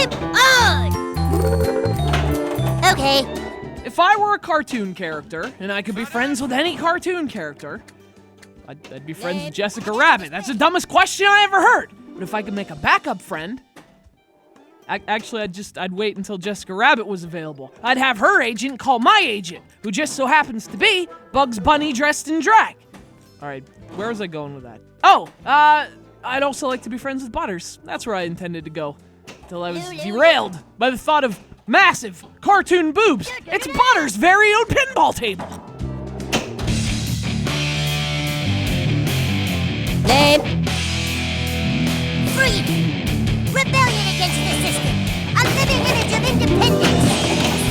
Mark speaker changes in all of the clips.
Speaker 1: Game on! Okay.
Speaker 2: If I were a cartoon character, and I could be friends with any cartoon character, I'd be friends with Jessica Rabbit. That's the dumbest question I ever heard. But if I could make a backup friend, I'd wait until Jessica Rabbit was available. I'd have her agent call my agent, who just so happens to be Bugs Bunny dressed in drag. All right, where was I going with that? Oh, I'd also like to be friends with Butters. That's where I intended to go, until I was derailed by the thought of massive cartoon boobs. It's Butters' very own pinball table.
Speaker 1: Name. Freedom. Rebellion against the system. A living image of independence.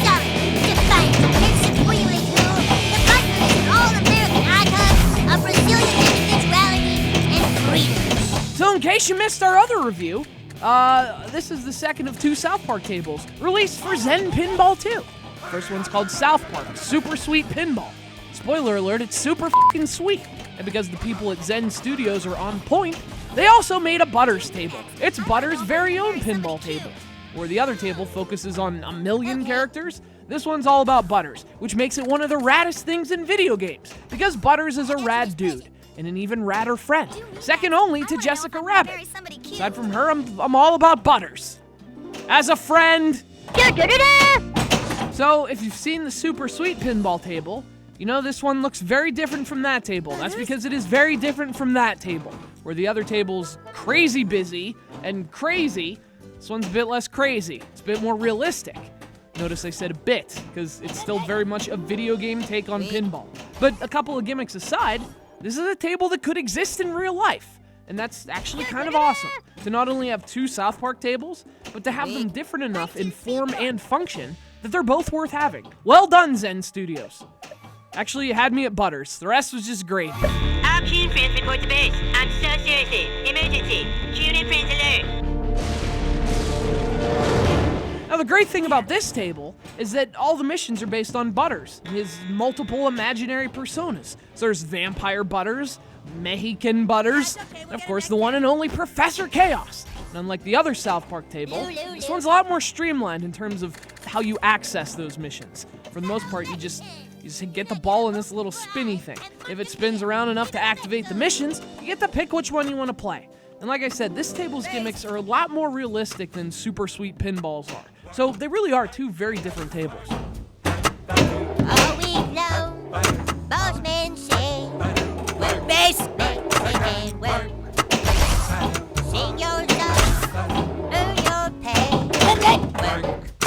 Speaker 1: Solid, defiant, and supremely cool. The button is an all-American icon of resilient individuality and freedom.
Speaker 2: So in case you missed our other review, this is the second of 2 South Park tables, released for Zen Pinball 2. First one's called South Park, Super Sweet Pinball. Spoiler alert, it's super f***ing sweet. And because the people at Zen Studios are on point, they also made a Butters table. It's Butters' very own pinball table. Where the other table focuses on a million characters, this one's all about Butters, which makes it one of the raddest things in video games, because Butters is a rad dude, and an even radder friend, second only to Jessica Rabbit. Aside from her, I'm all about Butters. As a friend. So, if you've seen the Super Sweet Pinball table, you know this one looks very different from that table. That's because it is very different from that table, where the other table's crazy busy and crazy. This one's a bit less crazy. It's a bit more realistic. Notice I said a bit, because it's still very much a video game take on pinball. But a couple of gimmicks aside, this is a table that could exist in real life. And that's actually kind of awesome, to not only have 2 South Park tables, but to have them different enough in form and function that they're both worth having. Well done, Zen Studios. Actually, you had me at Butters. The rest was just great.
Speaker 3: Option friends report to base. I'm so seriously. Emergency. Tune in friends alert.
Speaker 2: Now, the great thing about this table is that all the missions are based on Butters, his multiple imaginary personas. So there's Vampire Butters, Mexican Butters, and of course the one and only Professor Chaos. And unlike the other South Park table, this one's a lot more streamlined in terms of how you access those missions. For the most part, you just get the ball in this little spinny thing. If it spins around enough to activate the missions, you get to pick which one you want to play. And like I said, this table's gimmicks are a lot more realistic than Super Sweet Pinballs are. So they really are 2 very different tables.
Speaker 1: All week long, boss men say, work, base, make and work. Sing your song, earn your pay. Work,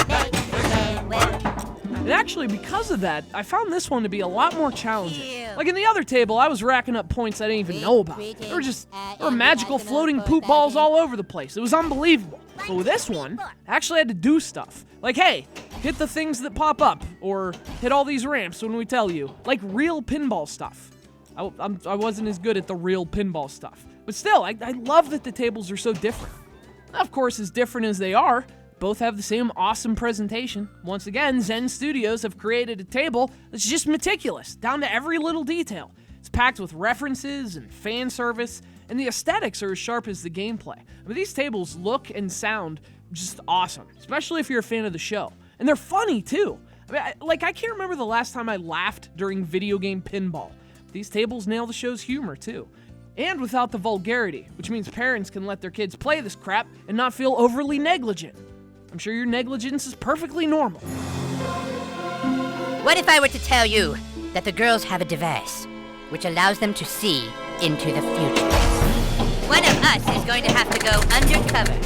Speaker 1: make and work.
Speaker 2: And actually, because of that, I found this one to be a lot more challenging. Like in the other table, I was racking up points I didn't even know about. There were magical floating poop balls all over the place. It was unbelievable. But with this one, I actually had to do stuff. Like, hey, hit the things that pop up, or hit all these ramps when we tell you. Like real pinball stuff. I wasn't as good at the real pinball stuff. But still, I love that the tables are so different. Of course, as different as they are, both have the same awesome presentation. Once again, Zen Studios have created a table that's just meticulous, down to every little detail. It's packed with references and fan service, and the aesthetics are as sharp as the gameplay. I mean, these tables look and sound just awesome, especially if you're a fan of the show. And they're funny, too. I mean, I can't remember the last time I laughed during video game pinball. These tables nail the show's humor, too. And without the vulgarity, which means parents can let their kids play this crap and not feel overly negligent. I'm sure your negligence is perfectly normal.
Speaker 4: What if I were to tell you that the girls have a device which allows them to see into the future? One of us is going to have to go undercover.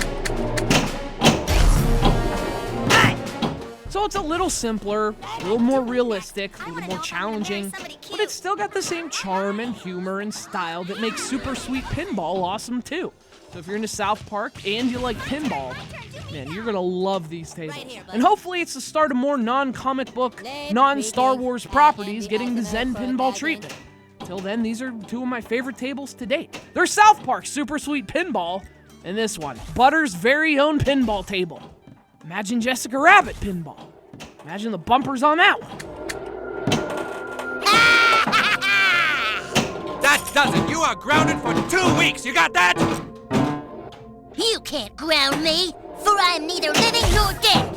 Speaker 2: So it's a little simpler, a little more realistic, a little more challenging, but it's still got the same charm and humor and style that makes Super Sweet Pinball awesome too. So if you're into South Park and you like pinball, man, you're gonna love these tables. And hopefully it's the start of more non-comic book, non-Star Wars properties getting the Zen Pinball treatment. Till then, these are 2 of my favorite tables to date. They're South Park Super Sweet Pinball, and this one, Butters' very own pinball table. Imagine Jessica Rabbit pinball. Imagine the bumpers on that one.
Speaker 5: That does it. You are grounded for 2 weeks. You got that?
Speaker 1: You can't ground me. for I am neither living nor dead.